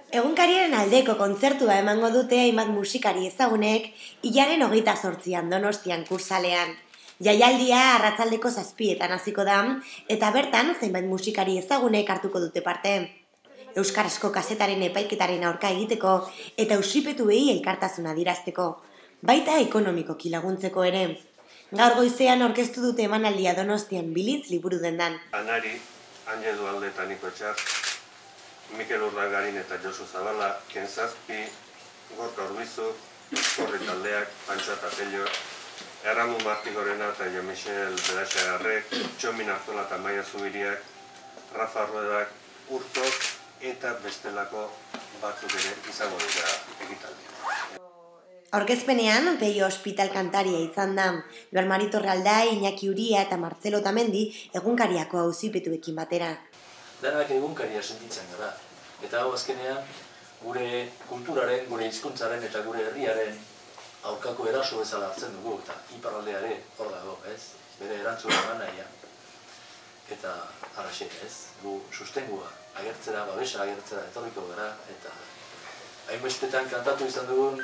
Egunkariaren aldeko kontzertua emango dute hainbat musikari ezagunek hilaren 28an Donostian Kursaalean. Jaialdia arratsaldeko 7etan hasiko da eta bertan zenbait musikari ezagunek hartuko dute parte. Euskarazko kazetaren epaiketaren aurka egiteko eta auzipetuei elkartasuna adierazteko, baita ekonomikoki laguntzeko ere. Gaur goizean aurkeztu dute emanaldia Donostian Bilitz liburu dendan. Anari, Añedu Aldetaniko Etxar, Mikel Urdangarin eta Josu Zabala, Kenzazpi, Gorka Urbizu, Korri Taldeak, Pantxo eta Pello, Erramu Martigorena eta Michel Beraxagarrek, Txomin Artola eta Maia Zubiriak, Rafa Ruedak, Urtok eta bestelako batzuk ere izango dira ekitaldia. Aurkezpenean, Peio Hospital kantaria izan da, Joan Mari Torraldai, Iñaki Uria eta Martzelo Otamendi egunkariako auzipetuekin batera. Denak egunkaria sentitzen gara. Eta hau azkenean, gure kulturaren, gure hizkuntzaren eta gure herriaren aurkako eraso bezala hartzen dugu, eta iparraldeare hor dago, ez? Bere erantzuna eman nahian. Eta halaxe, ez? Gu sustengua agertzera, babesa agertzera etorriko gara, eta hainbestetan kantatu izan dugun,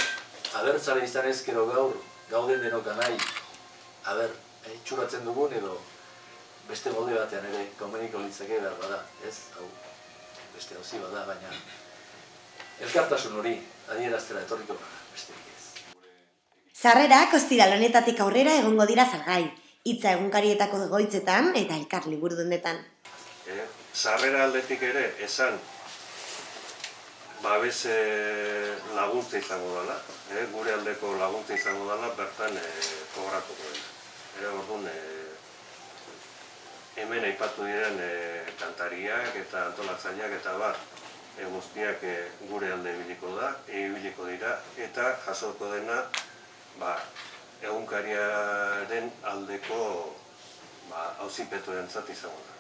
abertzale izan ezkero gaur, gauden denok nahi, txuratzen dugun edo beste molde batean ere komeniko litzake behar bada, ez? Hau, beste hauzi bada, baina elkartasun hori adieraztera etorriko gara, besterik ez. Sarrerak ostiral honetatik aurrera egongo dira salgai, hitza egunkarietako egoitzetan eta elkar liburu dendetan. Sarrera aldetik ere esan babes laguntza izango dela, gure aldeko laguntza izango dela bertan kobratuko dela. Orduan, hemen aipatu diren kantariak eta antolatzaileak eta bar guztiak gure alde ibiliko dira eta jasoko dena egunkariaren aldeko auzipetuentzat izango da.